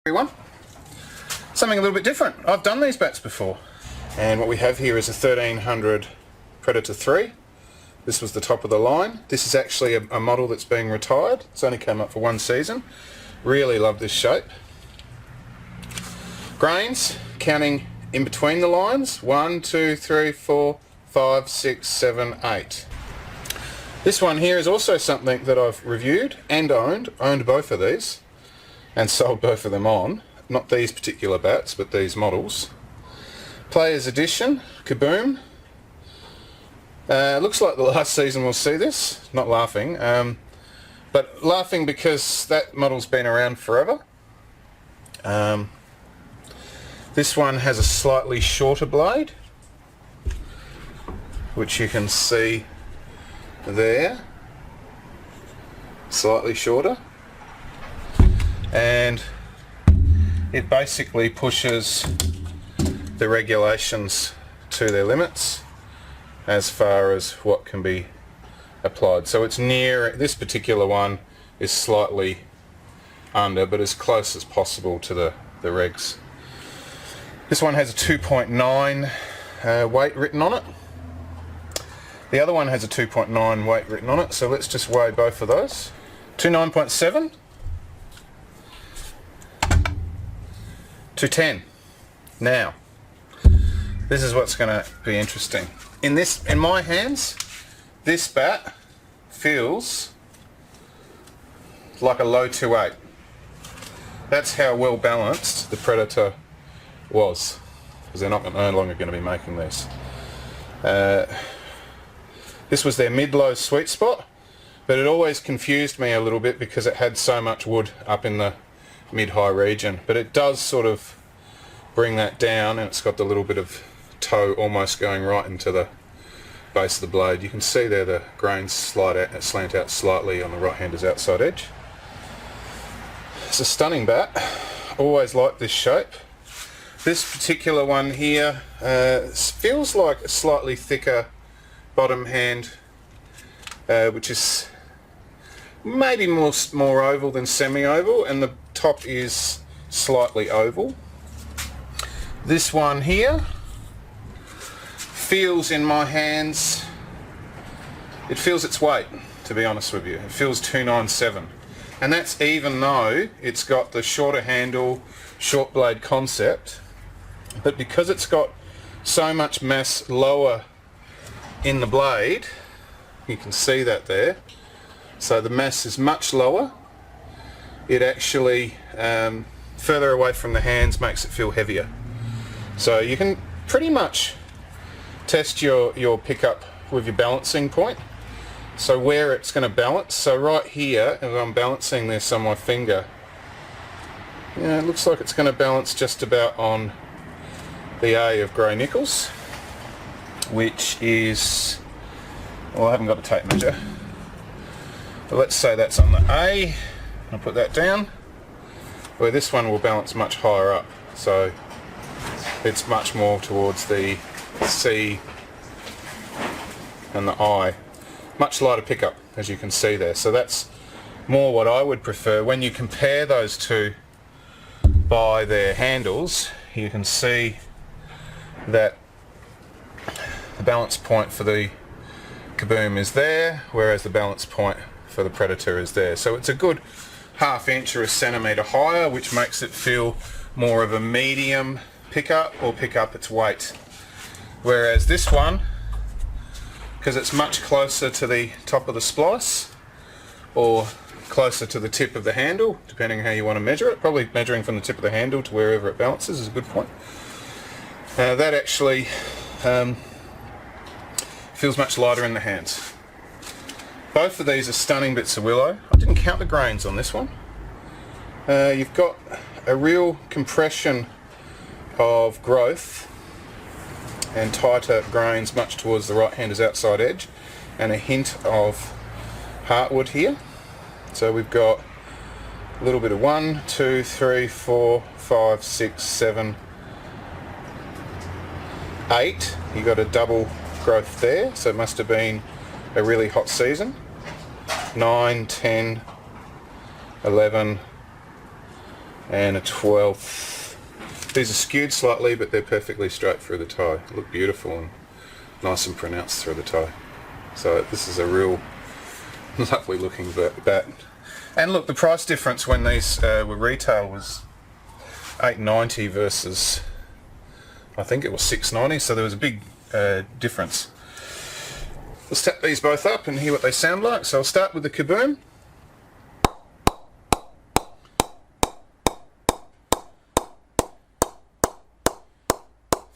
Everyone, something a little bit different. I've done these bats before, and what we have here is a 1300 Predator 3. This was the top of the line. This is actually a model that's being retired. It's only come up for one season. Really love this shape. Grains, counting in between the lines, 1, 2, 3, 4, 5, 6, 7, 8. This one here is also something that I've reviewed and owned both of these, and sold both of them on. Not these particular bats, but these models. Player's Edition, Kaboom. Looks like the last season we'll see this. Not laughing, but laughing because that model's been around forever. This one has a slightly shorter blade, which you can see there. Slightly shorter. And it basically pushes the regulations to their limits as far as what can be applied. So it's near, this particular one is slightly under, but as close as possible to the regs. This one has a 2.9 weight written on it. The other one has a 2.9 weight written on it, so let's just weigh both of those. 9.7. 210. Now, this is what's going to be interesting. In my hands, this bat feels like a low 2.8. That's how well balanced the Predator was, because they're no longer going to be making these. This was their mid-low sweet spot, but it always confused me a little bit because it had so much wood up in the mid-high region, but it does sort of bring that down, and it's got the little bit of toe almost going right into the base of the blade. You can see there the grains slant out slightly on the right-hander's outside edge. It's a stunning bat. Always liked this shape. This particular one here feels like a slightly thicker bottom hand, which is maybe more oval than semi-oval, and the top is slightly oval. This one here feels in my hands, it feels its weight, to be honest with you. It feels 297, and that's even though it's got the shorter handle, short blade concept, but because it's got so much mass lower in the blade, you can see that there. So the mass is much lower. It actually, further away from the hands, makes it feel heavier. So you can pretty much test your pickup with your balancing point. So where it's going to balance. So right here, if I'm balancing this on my finger, yeah, it looks like it's going to balance just about on the A of Gray-Nicolls, which is, well, I haven't got a tape measure. But let's say that's on the A. I'll put that down, where this one will balance much higher up. So it's much more towards the C and the I. Much lighter pickup, as you can see there. So that's more what I would prefer. When you compare those two by their handles, you can see that the balance point for the Kaboom is there, whereas the balance point for the Predator is there. So it's a good ½ inch or a centimetre higher, which makes it feel more of a medium pickup, or pick up its weight. Whereas this one, because it's much closer to the top of the splice, or closer to the tip of the handle, depending on how you want to measure it, probably measuring from the tip of the handle to wherever it balances is a good point. That actually feels much lighter in the hands. Both of these are stunning bits of willow. I didn't count the grains on this one. You've got a real compression of growth and tighter grains much towards the right-hander's outside edge, and a hint of heartwood here. So we've got a little bit of 1, 2, 3, 4, 5, 6, 7, 8. You got a double growth there, so it must have been a really hot season. 9, 10, 11, and a 12th. These are skewed slightly, but they're perfectly straight through the tie. Look beautiful and nice and pronounced through the tie. So this is a real lovely looking bat. And look, the price difference when these were retail was $8.90 versus I think it was $6.90, so there was a big difference. Let's tap these both up and hear what they sound like. So I'll start with the Kaboom.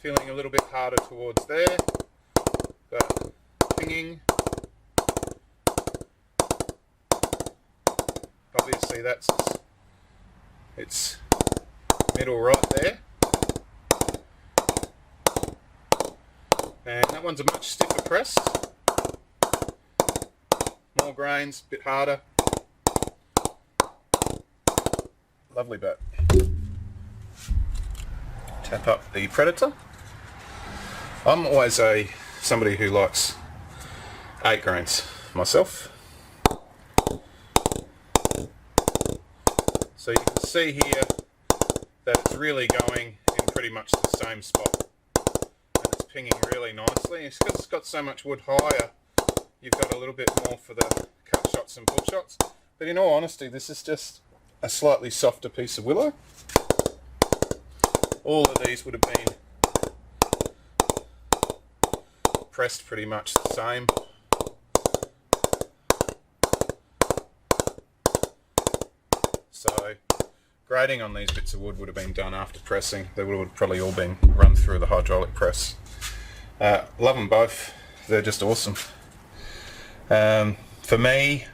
Feeling a little bit harder towards there, but pinging. Obviously that's its middle right there. And that one's a much stiffer press. More grains, a bit harder. Lovely bat. Tap up the Predator. I'm always somebody who likes 8 grains myself. So you can see here that it's really going in pretty much the same spot. And it's pinging really nicely. It's because it's got so much wood higher, you've got a little bit more for the cut shots and pull shots. But in all honesty, this is just a slightly softer piece of willow. All of these would have been pressed pretty much the same. So grading on these bits of wood would have been done after pressing. They would have probably all been run through the hydraulic press. Love them both. They're just awesome. For me,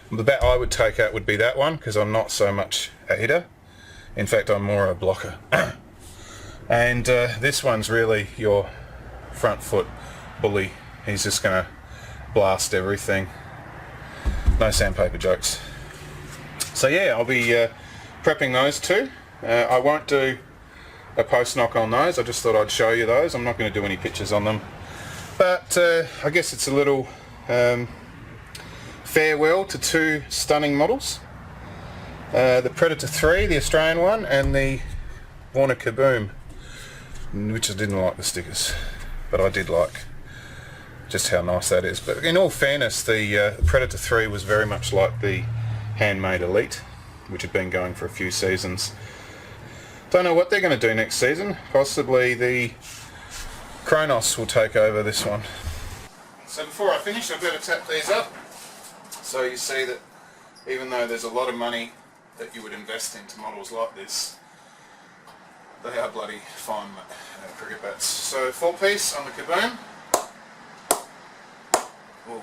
the bat I would take out would be that one, because I'm not so much a hitter. In fact, I'm more a blocker. And this one's really your front foot bully. He's just going to blast everything. No sandpaper jokes. So yeah, I'll be prepping those two. I won't do a post knock on those. I just thought I'd show you those. I'm not going to do any pictures on them. But I guess it's a little farewell to 2 stunning models. The Predator 3, the Australian one, and the Warner Kaboom, which I didn't like the stickers, but I did like just how nice that is. But in all fairness, the Predator 3 was very much like the Handmade Elite, which had been going for a few seasons. Don't know what they're going to do next season. Possibly the Kronos will take over this one. So before I finish, I better tap these up so you see that even though there's a lot of money that you would invest into models like this, they are bloody fine cricket bats. So 4-piece on the Kaboom. Ooh.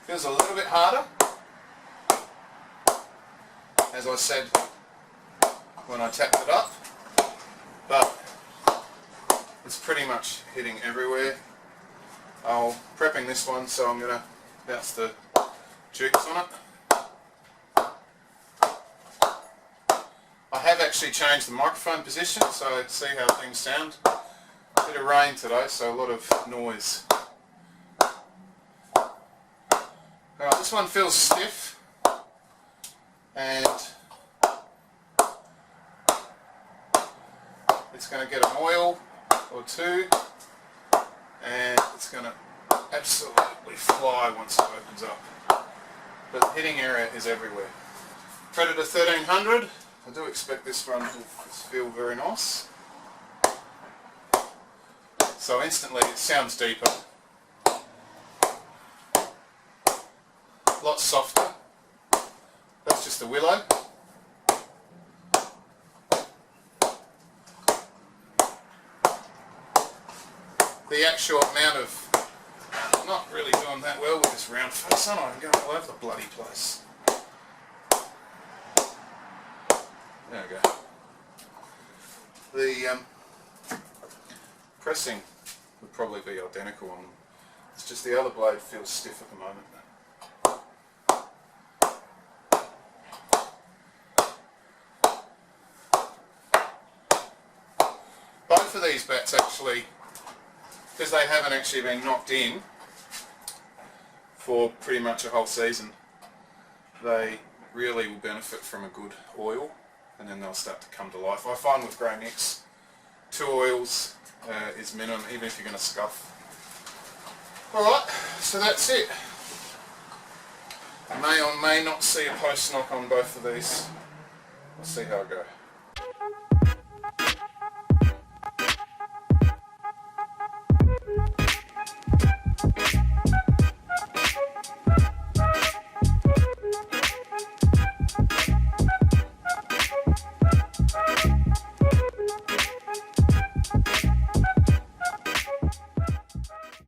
Feels a little bit harder, as I said when I tapped it up, but it's pretty much hitting everywhere. I'm prepping this one, so I'm going to bounce the jukes on it. I have actually changed the microphone position, so see how things sound. A bit of rain today, so a lot of noise. Alright, this one feels stiff, and it's going to get an oil or two, and it's going to absolutely fly once it opens up. But the hitting area is everywhere. Predator 1300, I do expect this one to feel very nice. So instantly it sounds deeper. A lot softer. That's just the willow. The actual amount of... I'm not really doing that well with this round face, aren't I? I'm going all over the bloody place. There we go. The pressing would probably be identical on them. It's just the other blade feels stiff at the moment. Both of these bats actually because they haven't actually been knocked in for pretty much a whole season, they really will benefit from a good oil, and then they'll start to come to life. I find with Gray-Nicolls, 2 oils is minimum, even if you're going to scuff. Alright, so that's it. May or may not see a post knock on both of these. We'll see how I go.